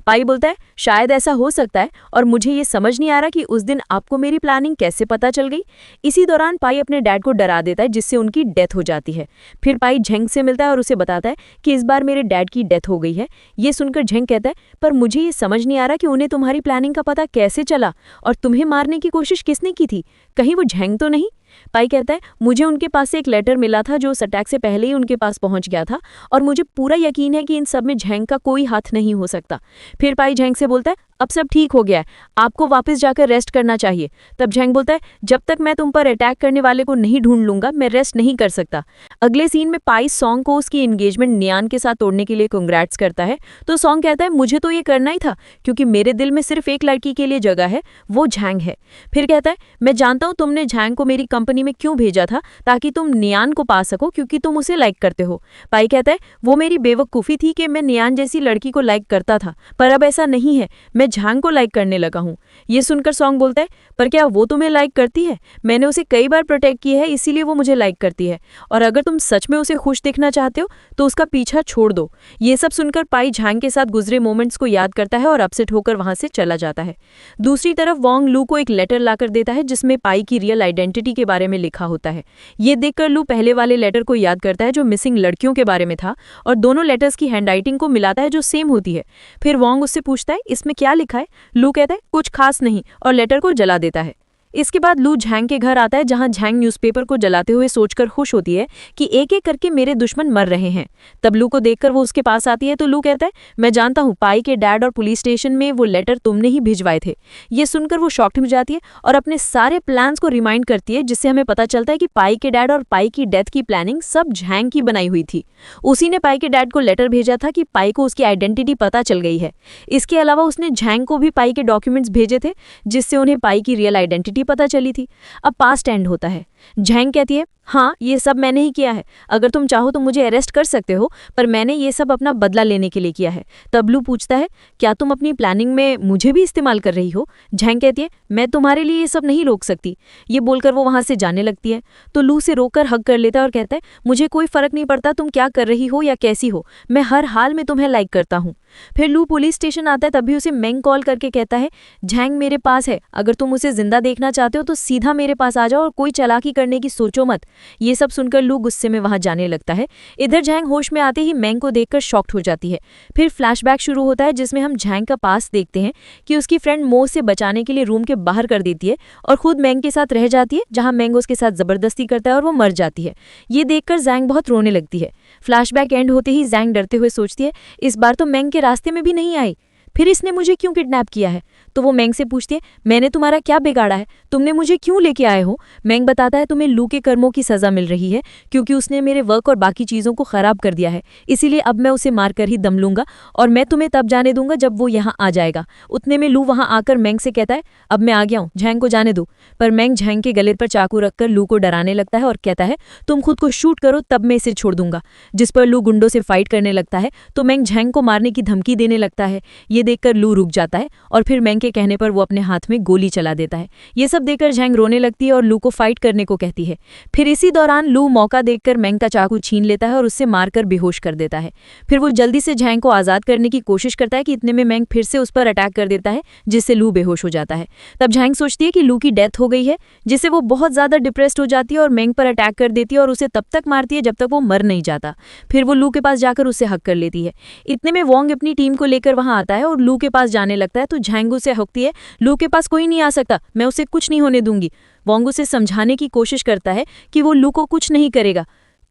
पाई बोलता है शायद ऐसा हो सकता है और मुझे ये समझ नहीं आ रहा कि उस दिन आपको मेरी प्लानिंग कैसे पता चल गई। इसी दौरान पाई अपने डैड को डरा देता है जिससे उनकी डेथ हो जाती है। फिर पाई झेंग से मिलता है और उसे बताता है कि इस बार मेरे डैड की डेथ हो गई है। ये सुनकर झेंग कहता है पर मुझे ये समझ नहीं आ रहा कि उन्हें तुम्हारी प्लानिंग का पता कैसे चला और तुम्हें मारने की कोशिश किसने की थी, कहीं वो झेंग तो नहीं। पाई कहता है मुझे उनके पास से एक लेटर मिला था जो उस अटैक से पहले ही उनके पास पहुंच गया था और मुझे पूरा यकीन है कि इन सब में झेंग का कोई हाथ नहीं हो सकता। फिर पाई झेंग से बोलता है अब सब ठीक हो गया है, आपको वापस जाकर रेस्ट करना चाहिए। तब झेंग बोलता है जब तक मैं तुम पर अटैक करने वाले को नहीं ढूंढ लूंगा मैं रेस्ट नहीं कर सकता। अगले सीन में पाई सॉन्ग को उसकी एंगेजमेंट नियान के साथ तोड़ने के लिए कांग्रेट्स करता है तो सॉन्ग कहता है मुझे तो ये करना ही था क्योंकि मेरे दिल में सिर्फ एक लड़की के लिए जगह है, वो झैंग है। फिर कहता है मैं जानता हूँ तुमने झैंग को मेरी कंपनी में क्यों भेजा था, ताकि तुम नियान को पा सको क्योंकि तुम उसे लाइक करते हो। पाई कहता है वो मेरी बेवकूफ़ी थी कि मैं नियान जैसी लड़की को लाइक करता था, पर अब ऐसा नहीं है, मैं झैंग को लाइक करने लगा हूँ। ये सुनकर सॉन्ग बोलता है पर क्या वो तुम्हें लाइक करती है? मैंने उसे कई बार प्रोटेक्ट किया है इसीलिए वो मुझे लाइक करती है, और अगर तुम सच में उसे खुश देखना चाहते हो तो उसका पीछा छोड़ दो। ये सब सुनकर पाई झैंग के साथ गुजरे मोमेंट्स को याद करता है और अपसेट होकर वहां से चला जाता है। दूसरी तरफ वोंग लू को एक लेटर लाकर देता है जिसमें पाई की रियल आइडेंटिटी के बारे में लिखा होता है। ये देखकर लू पहले वाले लेटर को याद करता है जो मिसिंग लड़कियों के बारे में था और दोनों लेटर्स की हैंडराइटिंग को मिलाता है जो सेम होती है। फिर वोंग उससे पूछता है इसमें क्या लिखा है? लू कहता है कुछ खास नहीं और लेटर को जला देता है। इसके बाद लू झैंग के घर आता है जहां झैंग न्यूज़पेपर को जलाते हुए सोचकर खुश होती है कि एक एक करके मेरे दुश्मन मर रहे हैं। तब लू को देखकर वो उसके पास आती है तो लू कहता है मैं जानता हूँ पाई के डैड और पुलिस स्टेशन में वो लेटर तुमने ही भिजवाए थे। ये सुनकर वो शॉक्ड हो जाती है और अपने सारे प्लान्स को रिमाइंड करती है जिससे हमें पता चलता है कि पाई के डैड और पाई की डेथ की प्लानिंग सब झैंग की बनाई हुई थी। उसी ने पाई के डैड को लेटर भेजा था कि पाई को उसकी आइडेंटिटी पता चल गई है। इसके अलावा उसने झैंग को भी पाई के डॉक्यूमेंट्स भेजे थे जिससे उन्हें पाई की रियल आइडेंटिटी पता चली थी। अब पास्ट एंड होता है। झैंग कहती है हाँ ये सब मैंने ही किया है, अगर तुम चाहो तो मुझे अरेस्ट कर सकते हो, पर मैंने ये सब अपना बदला लेने के लिए किया है। तब लू पूछता है क्या तुम अपनी प्लानिंग में मुझे भी इस्तेमाल कर रही हो? झैंग कहती है मैं तुम्हारे लिए ये सब नहीं रोक सकती। ये बोलकर वो वहां से जाने लगती है तो लू से रोककर हग कर लेता है और कहता है मुझे कोई फर्क नहीं पड़ता तुम क्या कर रही हो या कैसी हो, मैं हर हाल में तुम्हें लाइक करता हूँ। फिर लू पुलिस स्टेशन आता है तभी उसे मेंग कॉल करके कहता है झैंग मेरे पास है, अगर तुम उसे जिंदा देखना चाहते हो तो सीधा मेरे पास आ जाओ और कोई चालाकी करने की सोचो मत। ये सब सुनकर लू गुस्से में वहां जाने लगता है। इधर झैंग होश में आते ही मेंग को देखकर शॉक्ड हो जाती है। फिर फ्लैशबैक शुरू होता है जिसमें हम झैंग का पास देखते हैं कि उसकी फ्रेंड मो से बचाने के लिए रूम के बाहर कर देती है और खुद मेंग के साथ रह जाती है, जहां मेंग उसके साथ जबरदस्ती करता है और वो मर जाती है। ये देखकर झैंग बहुत रोने लगती है। फ्लैशबैक एंड होते ही झैंग डरते हुए सोचती है इस बार तो मेंग के रास्ते में भी नहीं आई, फिर इसने मुझे क्यों किडनैप किया है? तो वो मेंग से पूछती है मैंने तुम्हारा क्या बिगाड़ा है, तुमने मुझे क्यों लेके आए हो? मेंग बताता है तुम्हें लू के कर्मों की सजा मिल रही है क्योंकि उसने मेरे वर्क और बाकी चीज़ों को खराब कर दिया है, इसीलिए अब मैं उसे मारकर ही दम लूंगा और मैं तुम्हें तब जाने दूंगा जब वो यहाँ आ जाएगा। उतने में लू वहाँ आकर मेंग से कहता है अब मैं आ गया हूँ, झैंग को जाने दो। पर मेंग झैंग के गले पर चाकू रखकर लू को डराने लगता है और कहता है तुम खुद को शूट करो तब मैं इसे छोड़ दूंगा। जिस पर लू गुंडों से फाइट करने लगता है तो मेंग झैंग को मारने की धमकी देने लगता है। ये देखकर लू रुक जाता है और फिर मेंग के कहने पर वो अपने हाथ में गोली चला देता है। ये सब देखकर झैंग रोने लगती है और लू को फाइट करने को कहती है। फिर इसी दौरान लू मौका देखकर मेंग का चाकू छीन लेता है और उससे मारकर बेहोश कर देता है। फिर वो जल्दी से झैंग को आजाद करने की कोशिश करता है कि इतने में मेंग फिर से उस पर अटैक कर देता है जिससे लू बेहोश हो जाता है। तब झैंग सोचती है कि लू की डेथ हो गई है, जिससे वो बहुत ज्यादा डिप्रेस्ड हो जाती है और मेंग पर अटैक कर देती है और उसे तब तक मारती है जब तक वो मर नहीं जाता। फिर वो लू के पास जाकर उसे हक कर लेती है। इतने में वोंग अपनी टीम को लेकर वहां आता है और लू के पास जाने लगता है तो झैंग उसे हकती है लू के पास कोई नहीं आ सकता, मैं उसे कुछ नहीं होने दूंगी। वोंग उसे समझाने की कोशिश करता है कि वो लू को कुछ नहीं करेगा।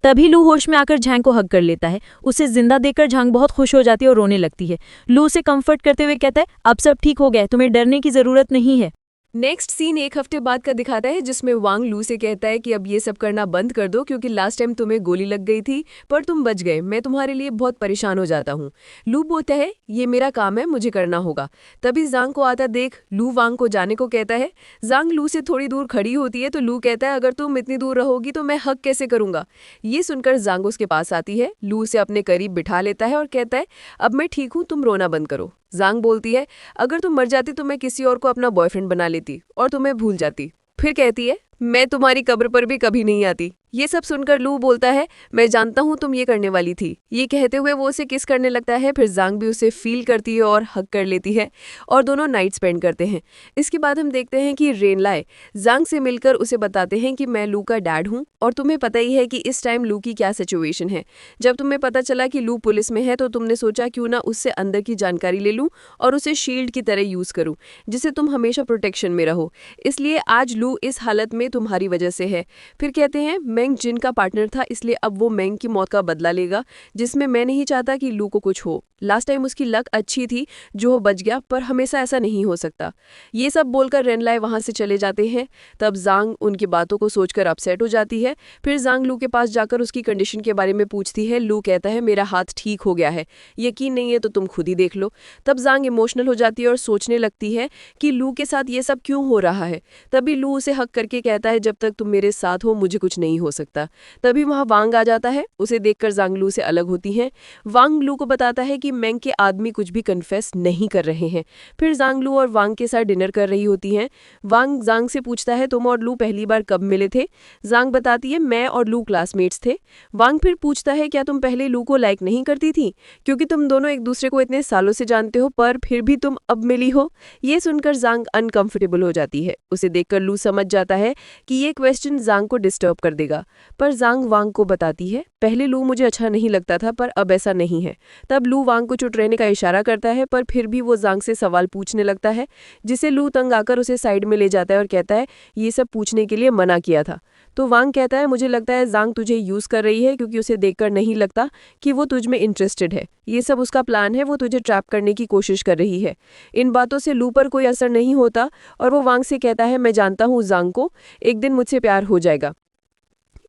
तभी लू होश में आकर झैंग को हग कर लेता है। उसे जिंदा देखकर झैंग बहुत खुश हो जाती है और रोने लगती है। लू उसे कंफर्ट करते हुए कहता है अब सब ठीक हो गया, तुम्हें डरने की जरूरत नहीं है। नेक्स्ट सीन एक हफ्ते बाद का दिखाता है जिसमें वांग लू से कहता है कि अब ये सब करना बंद कर दो क्योंकि लास्ट टाइम तुम्हें गोली लग गई थी पर तुम बच गए, मैं तुम्हारे लिए बहुत परेशान हो जाता हूँ। लू बोलता है ये मेरा काम है, मुझे करना होगा। तभी जांग को आता देख लू वांग को जाने को कहता है। जांग लू से थोड़ी दूर खड़ी होती है तो लू कहता है अगर तुम इतनी दूर रहोगी तो मैं हक कैसे करूंगा। ये सुनकर जांग उसके पास आती है, लू से अपने करीब बिठा लेता है और कहता है अब मैं ठीक हूँ, तुम रोना बंद करो। जांग बोलती है अगर तुम मर जाती तो मैं किसी और को अपना बॉयफ्रेंड बना लेती और तुम्हें भूल जाती। फिर कहती है मैं तुम्हारी कब्र पर भी कभी नहीं आती। ये सब सुनकर लू बोलता है, मैं जानता हूँ तुम ये करने वाली थी। ये कहते हुए वो उसे किस करने लगता है, फिर जांग भी उसे फील करती है और हक कर लेती है और दोनों नाइट स्पेंड करते हैं। इसके बाद हम देखते हैं कि रेनलाए जांग से मिलकर उसे बताते हैं कि मैं लू का डैड हूँ और तुम्हें पता ही है कि इस टाइम लू की क्या सिचुएशन है। जब तुम्हें पता चला कि लू पुलिस में है तो तुमने सोचा क्यों ना उससे अंदर की जानकारी ले लूँ और उसे शील्ड की तरह यूज़ करूँ जिससे तुम हमेशा प्रोटेक्शन में रहो। इसलिए आज लू इस हालत में तुम्हारी वजह से है। फिर कहते हैं मेंग जिन का पार्टनर था इसलिए अब वो मेंग की मौत का बदला लेगा, जिसमें मैं नहीं चाहता कि लू को कुछ हो। लास्ट टाइम उसकी लक अच्छी थी जो वो बच गया, पर हमेशा ऐसा नहीं हो सकता। ये सब बोलकर रेनलाए वहां से चले जाते हैं। तब जांग उनकी बातों को सोचकर अपसेट हो जाती है। फिर जांग लू के पास जाकर उसकी कंडीशन के बारे में पूछती है। लू कहता है मेरा हाथ ठीक हो गया है, यकीन नहीं है तो तुम खुद ही देख लो। तब जांग इमोशनल हो जाती है और सोचने लगती है कि लू के साथ ये सब क्यों हो रहा है। तभी लू उसे हक करके कहता है जब तक तुम मेरे साथ हो मुझे कुछ नहीं हो सकता। तभी वहां वांग आ जाता है। उसे देखकर जांग लू से अलग होती है। वांग लू को बताता है कि मेंग के आदमी कुछ भी कन्फेस नहीं कर रहे हैं। फिर जांग लू और वांग के साथ डिनर कर रही होती हैं। वांग जांग से पूछता है तुम और लू पहली बार कब मिले थे। जांग बताती है मैं और लू क्लासमेट्स थे। वांग फिर पूछता है क्या तुम पहले लू को लाइक नहीं करती थी, क्योंकि तुम दोनों एक दूसरे को इतने सालों से जानते हो पर फिर भी तुम अब मिली हो। ये सुनकर जांग अनकंफर्टेबल हो जाती है। उसे देखकर लू समझ जाता है कि ये क्वेश्चन जांग को डिस्टर्ब कर देगा, पर जांग वांग को बताती है पहले लू मुझे अच्छा नहीं लगता था पर अब ऐसा नहीं है। तब लू वांग को चुप रहने का इशारा करता है, पर फिर भी वो जांग से सवाल पूछने लगता है, जिसे लू तंग आकर उसे साइड में ले जाता है और कहता है ये सब पूछने के लिए मना किया था। तो वांग कहता है मुझे लगता है जांग तुझे यूज कर रही है क्योंकि उसे देखकर नहीं लगता कि वो तुझ में इंटरेस्टेड है। ये सब उसका प्लान है, वो तुझे ट्रैप करने की कोशिश कर रही है। इन बातों से लू पर कोई असर नहीं होता और वो वांग से कहता है मैं जानता हूँ जांग को एक दिन मुझसे प्यार हो जाएगा।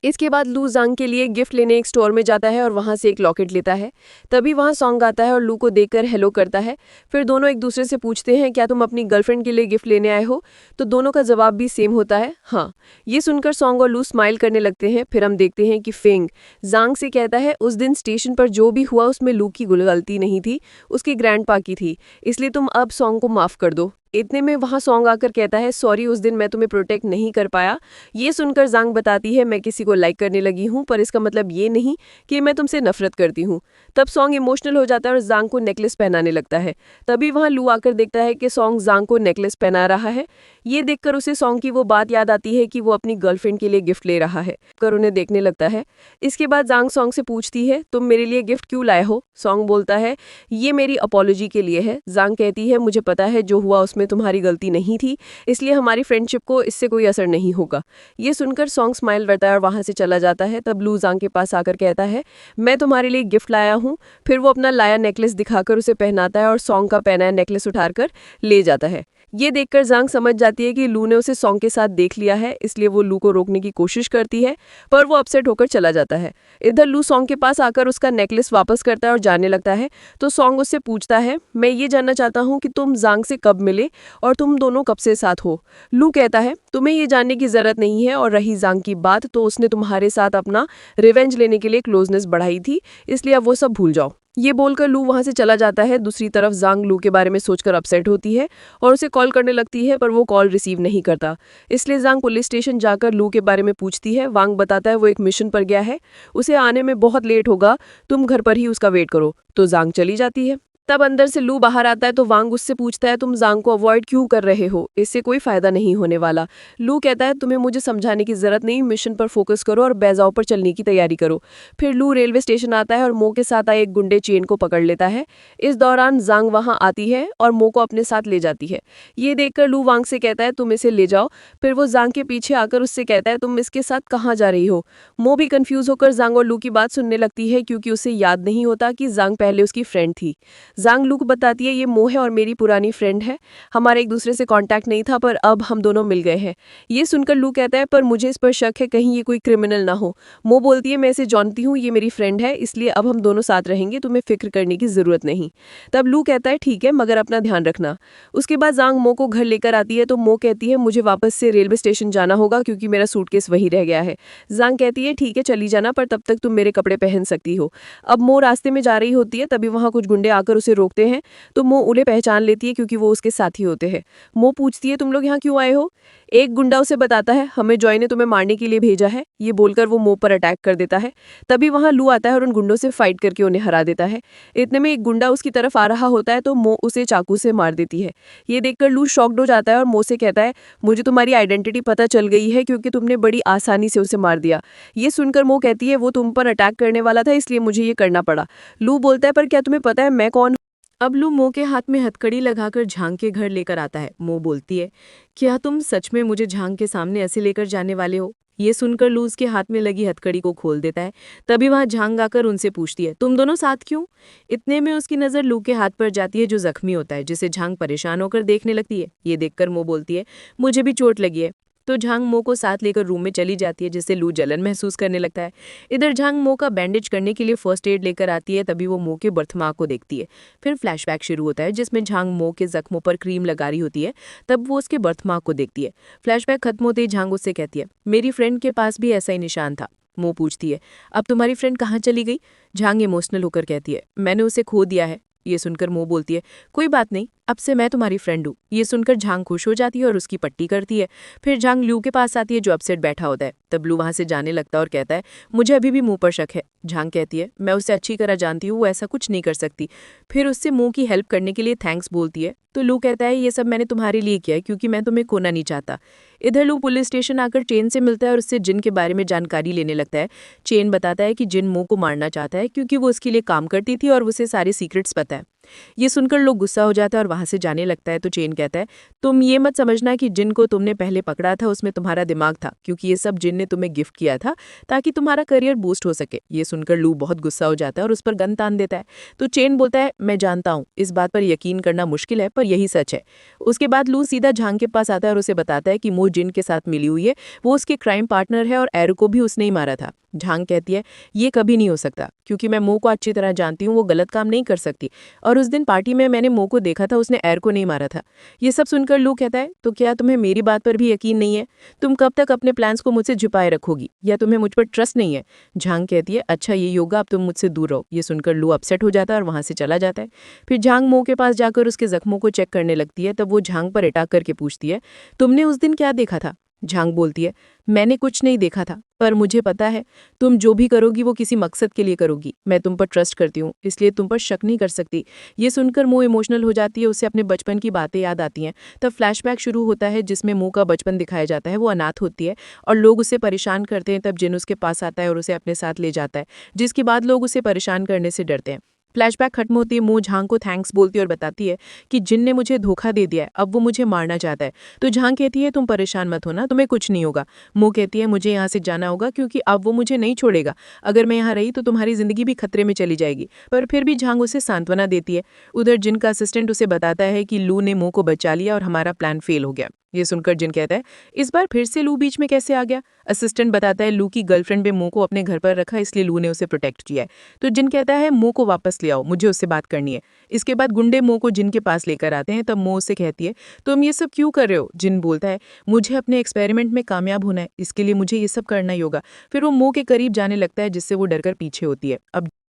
इसके बाद लू जांग के लिए गिफ्ट लेने एक स्टोर में जाता है और वहां से एक लॉकेट लेता है। तभी वहां सॉन्ग आता है और लू को देखकर हेलो करता है। फिर दोनों एक दूसरे से पूछते हैं क्या तुम अपनी गर्लफ्रेंड के लिए गिफ्ट लेने आए हो, तो दोनों का जवाब भी सेम होता है हाँ। ये सुनकर सॉन्ग और लू स्माइल करने लगते हैं। फिर हम देखते हैं कि फेंग जांग से कहता है उस दिन स्टेशन पर जो भी हुआ उसमें लू की गलती नहीं थी, उसकी ग्रैंडपा की थी, इसलिए तुम अब सॉन्ग को माफ कर दो। इतने में वहां सॉन्ग आकर कहता है सॉरी उस दिन मैं तुम्हें प्रोटेक्ट नहीं कर पाया। ये सुनकर जांग बताती है मैं किसी को लाइक करने लगी हूँ पर इसका मतलब ये नहीं कि मैं तुमसे नफरत करती हूँ। तब सॉन्ग इमोशनल हो जाता है और जांग को नेकलेस पहनाने लगता है। तभी वहां लू आकर देखता है कि सॉन्ग जांग को नेकलेस पहना रहा है। ये देखकर उसे सॉन्ग की वो बात याद आती है कि वो अपनी गर्लफ्रेंड के लिए गिफ्ट ले रहा है, कर उन्हें देखने लगता है। इसके बाद जांग सॉन्ग से पूछती है तुम मेरे लिए गिफ्ट क्यों लाए हो। सॉन्ग बोलता है ये मेरी अपॉलॉजी के लिए है। जांग कहती है मुझे पता है जो हुआ उसमें तुम्हारी गलती नहीं थी, इसलिए हमारी फ्रेंडशिप को इससे कोई असर नहीं होगा। ये सुनकर सॉन्ग स्माइल करता है और वहां से चला जाता है। तब लू जांग के पास आकर कहता है मैं तुम्हारे लिए गिफ्ट लाया हूँ। फिर वो अपना लाया नेकलेस दिखाकर उसे पहनाता है और सॉन्ग का पहनाया नेकलेस उठाकर ले जाता है। ये देखकर जांग समझ जाती है कि लू ने उसे सॉन्ग के साथ देख लिया है, इसलिए वो लू को रोकने की कोशिश करती है पर वो अपसेट होकर चला जाता है। इधर लू सॉन्ग के पास आकर उसका नेकलेस वापस करता है और जाने लगता है। तो सॉन्ग उससे पूछता है मैं ये जानना चाहता हूँ कि तुम जांग से कब मिले और तुम दोनों कब से साथ हो। लू कहता है तुम्हें ये जानने की जरूरत नहीं है, और रही जांग की बात तो उसने तुम्हारे साथ अपना रिवेंज लेने के लिए क्लोजनेस बढ़ाई थी, इसलिए अब वो सब भूल जाओ। ये बोलकर लू वहां से चला जाता है। दूसरी तरफ जांग लू के बारे में सोचकर अपसेट होती है और उसे कॉल करने लगती है पर वो कॉल रिसीव नहीं करता, इसलिए जांग पुलिस स्टेशन जाकर लू के बारे में पूछती है। वांग बताता है वो एक मिशन पर गया है, उसे आने में बहुत लेट होगा, तुम घर पर ही उसका वेट करो। तो जांग चली जाती है। तब अंदर से लू बाहर आता है तो वांग उससे पूछता है तुम जांग को अवॉइड क्यों कर रहे हो, इससे कोई फायदा नहीं होने वाला। लू कहता है तुम्हें मुझे समझाने की जरूरत नहीं, मिशन पर फोकस करो और बैजाओ पर चलने की तैयारी करो। फिर लू रेलवे स्टेशन आता है और मो के साथ आए एक गुंडे चेन को पकड़ लेता है। इस दौरान जांग वहां आती है और मो को अपने साथ ले जाती है। ये देखकर लू वांग से कहता है तुम इसे ले जाओ। फिर वो जांग के पीछे आकर उससे कहता है तुम इसके साथ कहाँ जा रही हो। मो भी कंफ्यूज होकर जांग और लू की बात सुनने लगती है क्योंकि उसे याद नहीं होता कि जांग पहले उसकी फ्रेंड थी। जांग लू को बताती है ये मो है और मेरी पुरानी फ्रेंड है, हमारे एक दूसरे से कांटेक्ट नहीं था पर अब हम दोनों मिल गए हैं। ये सुनकर लू कहता है पर मुझे इस पर शक है कहीं ये कोई क्रिमिनल ना हो। मो बोलती है मैं इसे जानती हूँ, ये मेरी फ्रेंड है, इसलिए अब हम दोनों साथ रहेंगे, तुम्हें फिक्र करने की जरूरत नहीं। तब लू कहता है ठीक है मगर अपना ध्यान रखना। उसके बाद जांग मो को घर लेकर आती है तो मो कहती है मुझे वापस से रेलवे स्टेशन जाना होगा क्योंकि मेरा सूटकेस वही रह गया है। जांग कहती है ठीक है चली जाना, पर तब तक तुम मेरे कपड़े पहन सकती हो। अब मो रास्ते में जा रही होती है तभी वहां कुछ गुंडे आकर उसे रोकते हैं तो मो उन्हें पहचान लेती है क्योंकि वो उसके साथी होते हैं। मो पूछती है, तुम लोग यहाँ क्यों आए हो? एक गुंडा उसे बताता है, हमें जॉय ने तुम्हें मारने के लिए भेजा है। ये बोलकर वो मो पर अटैक कर देता है। तभी वहाँ लू आता है और उन गुंडों से फाइट करके उन्हें हरा देता है। इतने में एक गुंडा उसकी तरफ आ रहा होता है तो मो उसे चाकू से मार देती है। ये देखकर लू शॉक्ड हो जाता है और मो से कहता है, मुझे तुम्हारी आइडेंटिटी पता चल गई है क्योंकि तुमने बड़ी आसानी से उसे मार दिया। ये सुनकर मो कहती है, वो तुम पर अटैक करने वाला था इसलिए मुझे ये करना पड़ा। लू बोलता है, पर क्या तुम्हें पता है मैं कौन? अब लू मो के हाथ में हथकड़ी लगाकर झांग के घर लेकर आता है। मो बोलती है, क्या तुम सच में मुझे झांग के सामने ऐसे लेकर जाने वाले हो? ये सुनकर लू उसके हाथ में लगी हथकड़ी को खोल देता है। तभी वहां झांग आकर उनसे पूछती है, तुम दोनों साथ क्यों? इतने में उसकी नजर लू के हाथ पर जाती है जो जख्मी होता है, जिसे झांग परेशान होकर देखने लगती है। ये देखकर मो बोलती है, मुझे भी चोट लगी है। तो झांग मो को साथ लेकर रूम में चली जाती है, जिससे लू जलन महसूस करने लगता है। इधर झांग मो का बैंडेज करने के लिए फर्स्ट एड लेकर आती है। तभी वो मो के बर्थमार्क को देखती है। फिर फ्लैशबैक शुरू होता है जिसमें झांग मो के जख्मों पर क्रीम लगा रही होती है। तब वो उसके बर्थमार्क को देखती है। फ्लैशबैक खत्म होते ही झांग उससे कहती है, मेरी फ्रेंड के पास भी ऐसा ही निशान था। मो पूछती है, अब तुम्हारी फ्रेंड कहाँ चली गई? झांग इमोशनल होकर कहती है, मैंने उसे खो दिया है। ये सुनकर मो बोलती है, कोई बात नहीं, अब से मैं तुम्हारी फ्रेंड हूँ। ये सुनकर झांग खुश हो जाती है और उसकी पट्टी करती है। फिर झांग लू के पास आती है जो अपसेट बैठा होता है। तब लू वहां से जाने लगता है और कहता है, मुझे अभी भी मुंह पर शक है। झांग कहती है, मैं उसे अच्छी तरह जानती हूँ, वो ऐसा कुछ नहीं कर सकती। फिर उससे मुंह की हेल्प करने के लिए थैंक्स बोलती है। तो लू कहता है, ये सब मैंने तुम्हारे लिए किया है क्योंकि मैं तुम्हें खोना नहीं चाहता। इधर लू पुलिस स्टेशन आकर चेन से मिलता है और उससे जिन के बारे में जानकारी लेने लगता है। चेन बताता है कि जिन मो को मारना चाहता है क्योंकि वो उसके लिए काम करती थी और उसे सारे सीक्रेट्स पता है। ये सुनकर लोग गुस्सा हो जाता है और वहां से जाने लगता है। तो चेन कहता है, तुम ये मत समझना कि जिन को तुमने पहले पकड़ा था उसमें तुम्हारा दिमाग था, क्योंकि ये सब जिन ने तुम्हें गिफ्ट किया था ताकि तुम्हारा करियर बूस्ट हो सके। ये सुनकर लू बहुत गुस्सा हो जाता है और उस पर गन तान देता है। तो चेन बोलता है, मैं जानता हूँ इस बात पर यकीन करना मुश्किल है पर यही सच है। उसके बाद लू सीधा झांग के पास आता है और उसे बताता है कि मो जिन के साथ मिली हुई है, वो उसके क्राइम पार्टनर है और एरो को भी उसने ही मारा था। झांग कहती है, ये कभी नहीं हो सकता क्योंकि मैं मो को अच्छी तरह जानती हूँ, वो गलत काम नहीं कर सकती। और उस दिन पार्टी में मैंने मो को देखा था, उसने एर को नहीं मारा था। ये सब सुनकर लू कहता है, तो क्या तुम्हें मेरी बात पर भी यकीन नहीं है? तुम कब तक अपने प्लान्स को मुझसे छुपाए रखोगी, या तुम्हें मुझ पर ट्रस्ट नहीं है? झांग कहती है, अच्छा ये योगा, अब तुम मुझसे दूर रहो। ये सुनकर लू अपसेट हो जाता है और वहां से चला जाता है। फिर झांग मो के पास जाकर उसके जख्मों को चेक करने लगती है। तब वो झांग पर अटैक करके पूछती है, तुमने उस दिन क्या देखा था? झांग बोलती है, मैंने कुछ नहीं देखा था, पर मुझे पता है तुम जो भी करोगी वो किसी मकसद के लिए करोगी। मैं तुम पर ट्रस्ट करती हूँ, इसलिए तुम पर शक नहीं कर सकती। ये सुनकर मो इमोशनल हो जाती है, उसे अपने बचपन की बातें याद आती हैं। तब फ्लैशबैक शुरू होता है जिसमें मो का बचपन दिखाया जाता है। वो अनाथ होती है और लोग उसे परेशान करते हैं। तब जिन उसके पास आता है और उसे अपने साथ ले जाता है, जिसके बाद लोग उसे परेशान करने से डरते हैं। फ्लैशबैक खत्म होती है, मो झांग को थैंक्स बोलती है और बताती है कि जिन ने मुझे धोखा दे दिया है, अब वो मुझे मारना चाहता है। तो झांग कहती है, तुम परेशान मत होना, तुम्हें कुछ नहीं होगा। मो कहती है, मुझे यहाँ से जाना होगा क्योंकि अब वो मुझे नहीं छोड़ेगा। अगर मैं यहाँ रही तो तुम्हारी जिंदगी भी खतरे में चली जाएगी। पर फिर भी झांग उसे सांत्वना देती है। उधर जिन का असिस्टेंट उसे बताता है कि लू ने मो को बचा लिया और हमारा प्लान फेल हो गया। ये सुनकर जिन कहता है, इस बार फिर से लू बीच में कैसे आ गया? असिस्टेंट बताता है, लू की गर्लफ्रेंड ने मो को अपने घर पर रखा, इसलिए लू ने उसे प्रोटेक्ट किया है। तो जिन कहता है, मो को वापस ले आओ, मुझे उससे बात करनी है। इसके बाद गुंडे मो को जिन के पास लेकर आते हैं। तब मो उससे कहती है, तुम ये सब क्यों कर रहे हो? जिन बोलता है, मुझे अपने एक्सपेरिमेंट में कामयाब होना है, इसके लिए मुझे ये सब करना ही होगा। फिर वो मो के करीब जाने लगता है जिससे वो डरकर पीछे होती है।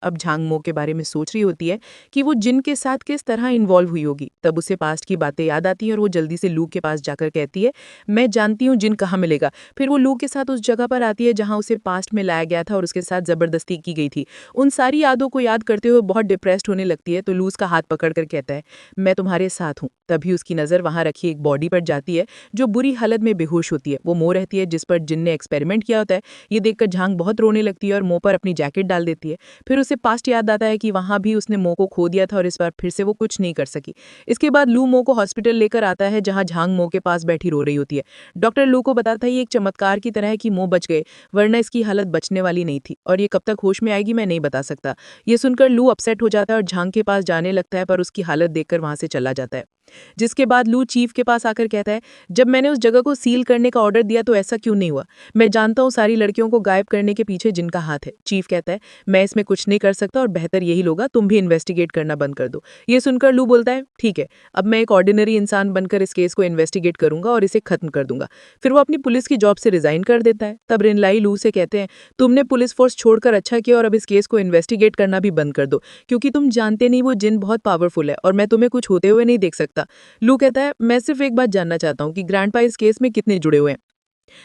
अब झांग मो के बारे में सोच रही होती है कि वो जिन के साथ किस तरह इन्वॉल्व हुई होगी। तब उसे पास्ट की बातें याद आती हैं और वो जल्दी से लू के पास जाकर कहती है, मैं जानती हूँ जिन कहाँ मिलेगा। फिर वो लू के साथ उस जगह पर आती है जहाँ उसे पास्ट में लाया गया था और उसके साथ जबरदस्ती की गई थी। उन सारी यादों को याद करते हुए बहुत डिप्रेस्ड होने लगती है। तो लू उसका हाथ पकड़कर कहता है, मैं तुम्हारे साथ हूँ। तभी उसकी नज़र वहाँ रखी एक बॉडी पर जाती है जो बुरी हालत में बेहोश होती है। वो मो रहती है जिस पर जिन ने एक्सपेरिमेंट किया होता है। ये देखकर झांग बहुत रोने लगती है और मो पर अपनी जैकेट डाल देती है। फिर उसे पास्ट याद आता है कि वहां भी उसने मो को खो दिया था और इस बार फिर से वो कुछ नहीं कर सकी। इसके बाद लू मो को हॉस्पिटल लेकर आता है जहां झांग मो के पास बैठी रो रही होती है। डॉक्टर लू को बताता है ये एक चमत्कार की तरह है कि मो बच गए, वरना इसकी हालत बचने वाली नहीं थी और ये कब तक होश में आएगी मैं नहीं बता सकता। ये सुनकर लू अपसेट हो जाता है और झांग के पास जाने लगता है, पर उसकी हालत देखकर वहां से चला जाता है। जिसके बाद लू चीफ के पास आकर कहता है, जब मैंने उस जगह को सील करने का ऑर्डर दिया तो ऐसा क्यों नहीं हुआ? मैं जानता हूँ सारी लड़कियों को गायब करने के पीछे जिनका हाथ है। चीफ कहता है, मैं इसमें कुछ नहीं कर सकता और बेहतर यही होगा तुम भी इन्वेस्टिगेट करना बंद कर दो। ये सुनकर लू बोलता है, ठीक है, अब मैं एक ऑर्डिनरी इंसान बनकर इस केस को इन्वेस्टिगेट करूंगा और इसे खत्म कर दूंगा। फिर वो अपनी पुलिस की जॉब से रिजाइन कर देता है। तब रिनलाई लू से कहते हैं, तुमने पुलिस फोर्स छोड़कर अच्छा किया और अब इस केस को इन्वेस्टिगेट करना भी बंद कर दो, क्योंकि तुम जानते नहीं वो जिन बहुत पावरफुल है और मैं तुम्हें कुछ होते हुए नहीं देख सकता। लू कहता है, मैं सिर्फ एक बात जानना चाहता हूँ कि ग्रैंडपा इस केस में कितने जुड़े हुए हैं।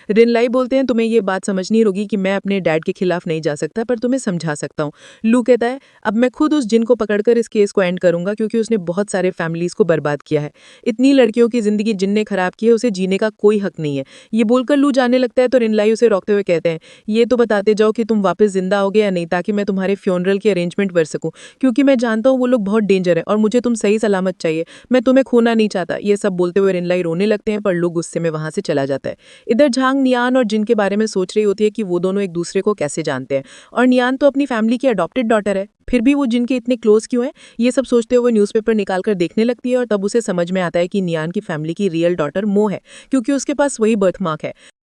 रिनलाई बोलते हैं, तुम्हें ये बात समझनी होगी कि मैं अपने डैड के खिलाफ नहीं जा सकता, पर तुम्हें समझा सकता हूँ। लू कहता है, अब मैं खुद उस जिन को पकड़कर इस केस को एंड करूंगा, क्योंकि उसने बहुत सारे फैमिलीज को बर्बाद किया है। इतनी लड़कियों की जिंदगी जिन ने खराब की है, उसे जीने का कोई हक नहीं है। ये बोलकर लू जाने लगता है तो रिनलाई उसे रोकते हुए कहते हैं, ये तो बताते जाओ कि तुम वापस जिंदा होगे या नहीं, ताकि मैं तुम्हारे फ्यूनरल की अरेंजमेंट कर सकूं, क्योंकि मैं जानता हूँ वो लोग बहुत डेंजर है और मुझे तुम सही सलामत चाहिए। मैं तुम्हें खोना नहीं चाहता। ये सब बोलते हुए रिनलाई रोने लगते हैं, पर लू गुस्से में वहां से चला जाता है। इधर झांग नियान और जिनके बारे में सोच रही होती है कि वो दोनों एक दूसरे को कैसे जानते हैं, और नियान तो अपनी फैमिली की अडॉप्टेड डॉटर है, फिर भी वो जिनके इतने क्लोज क्यों हैं? ये सब सोचते हुए न्यूज़पेपर निकालकर देखने लगती है और तब उसे समझ में आता है कि नियान की फैमिली की रियल डॉटर मो है, क्योंकि उसके पास वही बर्थ मार्क है।